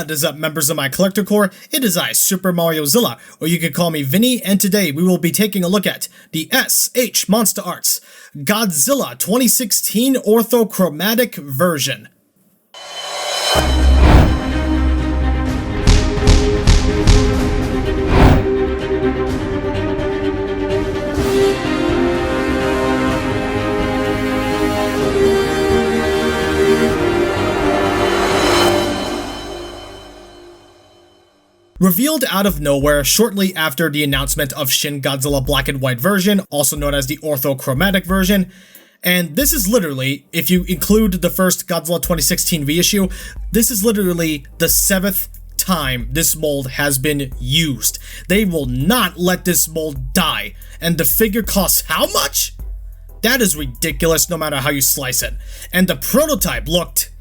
What is up, members of my collector corps? It is I, Super Mario Zilla, or you can call me Vinny, and today we will be taking a look at the S.H.MonsterArts Godzilla 2016 Orthochromatic version. Revealed out of nowhere shortly after the announcement of Shin Godzilla Black and White version, also known as the Orthochromatic version, and this is literally, if you include the first Godzilla 2016 reissue, this is literally the 7th time this mold has been used. They will not let this mold die, and the figure costs how much? That is ridiculous no matter how you slice it, and the prototype looked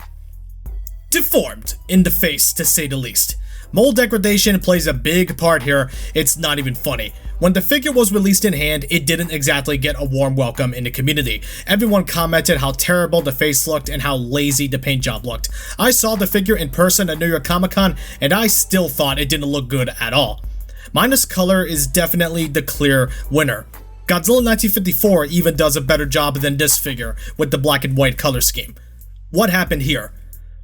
deformed in the face, to say the least. Mold degradation plays a big part here. It's not even funny. When the figure was released in hand, it didn't exactly get a warm welcome in the community. Everyone commented how terrible the face looked and how lazy the paint job looked. I saw the figure in person at New York Comic Con, and I still thought it didn't look good at all. Minus color is definitely the clear winner. Godzilla 1954 even does a better job than this figure with the black and white color scheme. What happened here?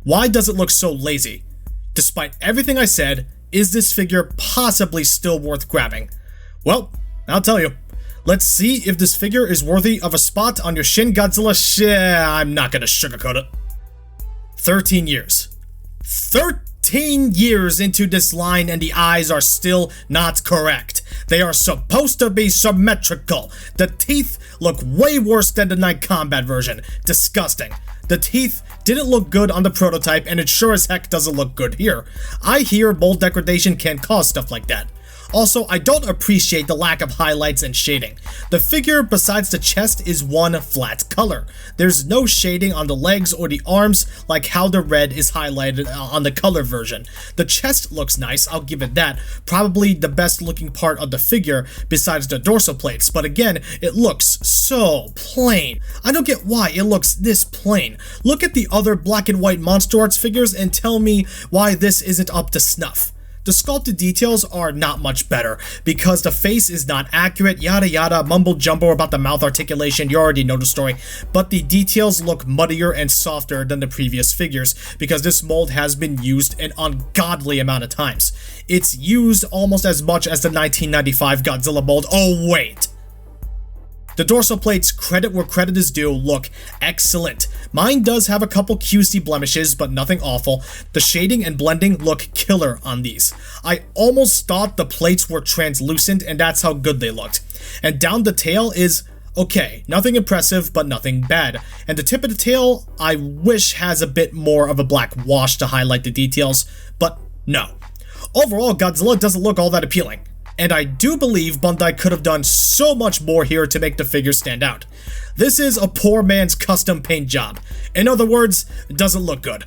Why does it look so lazy? Despite everything I said, is this figure possibly still worth grabbing? Well, I'll tell you. Let's see if this figure is worthy of a spot on your Shin Godzilla I'm not gonna sugarcoat it. 13 years. 13 years into this line and the eyes are still not correct. They are supposed to be symmetrical. The teeth look way worse than the Night Combat version. Disgusting. The teeth didn't look good on the prototype, and it sure as heck doesn't look good here. I hear mold degradation can cause stuff like that. Also, I don't appreciate the lack of highlights and shading. The figure, besides the chest, is one flat color. There's no shading on the legs or the arms like how the red is highlighted on the color version. The chest looks nice, I'll give it that. Probably the best looking part of the figure besides the dorsal plates, but again, it looks so plain. I don't get why it looks this plain. Look at the other black and white MonsterArts figures and tell me why this isn't up to snuff. The sculpted details are not much better, because the face is not accurate, yada yada, mumble jumbo about the mouth articulation, you already know the story, but the details look muddier and softer than the previous figures, because this mold has been used an ungodly amount of times. It's used almost as much as the 1995 Godzilla mold. Oh wait! The dorsal plates, credit where credit is due, look excellent. Mine does have a couple QC blemishes, but nothing awful. The shading and blending look killer on these. I almost thought the plates were translucent, and that's how good they looked. And down the tail is okay, nothing impressive, but nothing bad. And the tip of the tail, I wish has a bit more of a black wash to highlight the details, but no. Overall, Godzilla doesn't look all that appealing. And I do believe Bandai could have done so much more here to make the figure stand out. This is a poor man's custom paint job. In other words, it doesn't look good.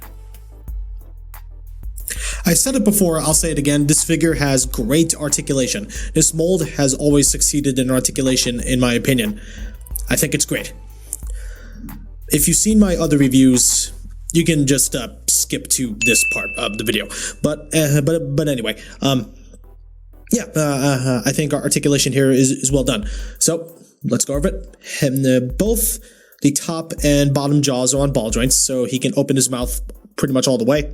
I said it before, I'll say it again, this figure has great articulation. This mold has always succeeded in articulation, in my opinion. I think it's great. If you've seen my other reviews, you can just skip to this part of the video. But anyway, yeah, I think our articulation here is well done. So, let's go over it. And, both the top and bottom jaws are on ball joints, so he can open his mouth pretty much all the way.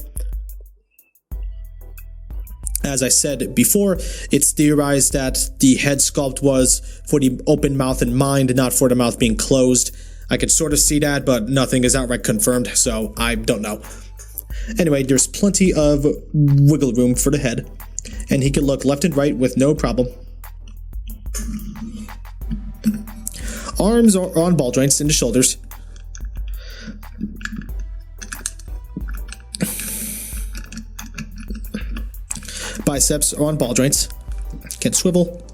As I said before, it's theorized that the head sculpt was for the open mouth in mind, not for the mouth being closed. I could sort of see that, but nothing is outright confirmed, so I don't know. Anyway, there's plenty of wiggle room for the head, and he can look left and right with no problem. Arms are on ball joints in the shoulders. Biceps are on ball joints. Can swivel,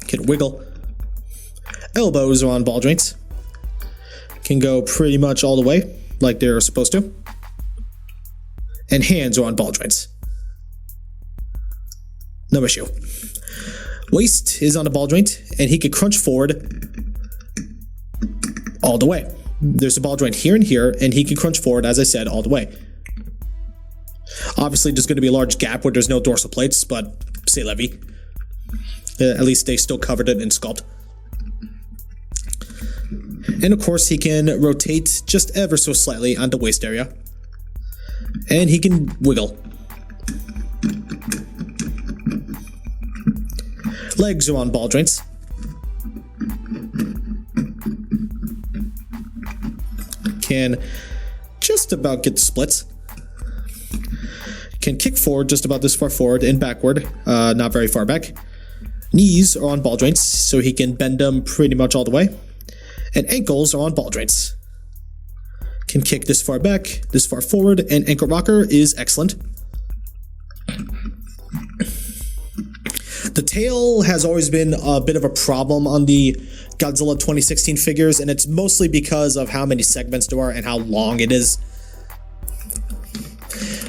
can wiggle. Elbows are on ball joints. Can go pretty much all the way, like they're supposed to. And hands are on ball joints. No issue. Waist is on a ball joint, and he can crunch forward all the way. There's a ball joint here and here, and he can crunch forward, as I said, all the way. Obviously, there's going to be a large gap where there's no dorsal plates, but c'est la vie. At least they still covered it in Sculpt. And of course, he can rotate just ever so slightly on the waist area. And he can wiggle. Legs are on ball joints. Can just about get the splits. Can kick forward just about this far forward and backward, not very far back. Knees are on ball joints, so he can bend them pretty much all the way. And ankles are on ball joints. Can kick this far back, this far forward, and ankle rocker is excellent. The tail has always been a bit of a problem on the Godzilla 2016 figures, and it's mostly because of how many segments there are and how long it is.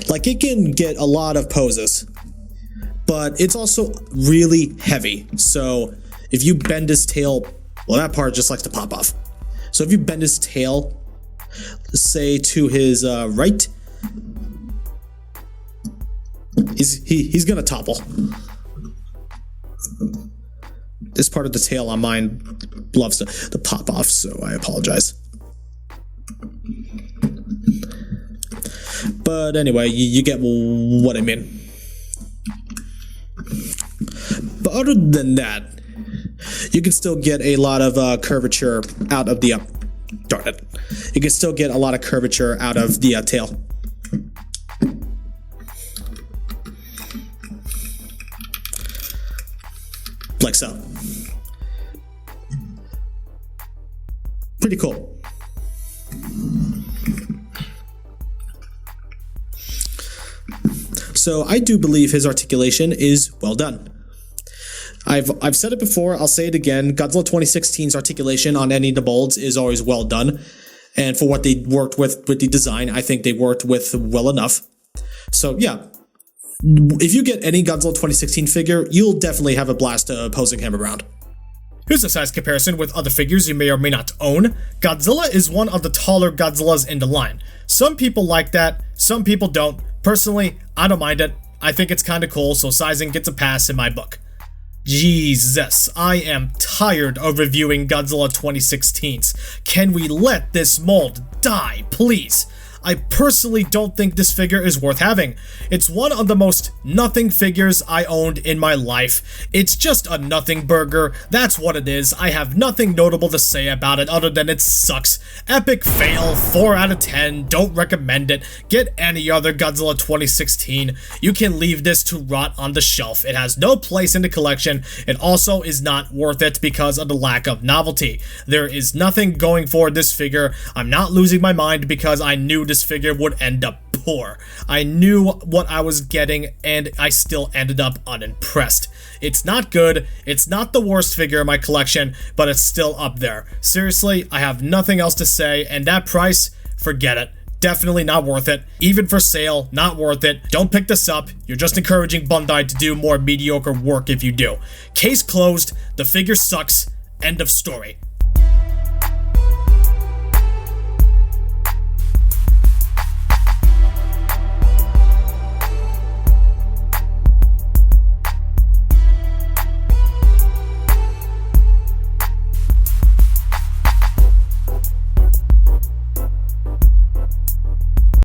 Like, it can get a lot of poses, but it's also really heavy. So if you bend his tail, well, that part just likes to pop off. So if you bend his tail, say to his right, he's gonna topple. This part of the tail on mine loves to pop off, so I apologize. But anyway, you get what I mean. But other than that, you can still get a lot of curvature out of the darn it. You can still get a lot of curvature out of the tail. Like so. Pretty cool. So I do believe his articulation is well done. I've said it before, I'll say it again. Godzilla 2016's articulation on any of the molds is always well done. And for what they worked with the design, I think they worked with well enough. So yeah, if you get any Godzilla 2016 figure, you'll definitely have a blast posing him around. Here's a size comparison with other figures you may or may not own. Godzilla is one of the taller Godzillas in the line. Some people like that, some people don't. Personally, I don't mind it. I think it's kinda cool, so sizing gets a pass in my book. Jesus, I am tired of reviewing Godzilla 2016s. Can we let this mold die, please? I personally don't think this figure is worth having. It's one of the most nothing figures I owned in my life. It's just a nothing burger, that's what it is. I have nothing notable to say about it other than it sucks. Epic fail, 4 out of 10, don't recommend it. Get any other Godzilla 2016. You can leave this to rot on the shelf. It has no place in the collection. It also is not worth it because of the lack of novelty. There is nothing going for this figure. I'm not losing my mind because I knew this figure would end up poor. I knew what I was getting and I still ended up unimpressed. It's not good, it's not the worst figure in my collection, but it's still up there. Seriously, I have nothing else to say, and that price, forget it. Definitely not worth it. Even for sale, not worth it. Don't pick this up. You're just encouraging Bandai to do more mediocre work if you do. Case closed, the figure sucks, end of story.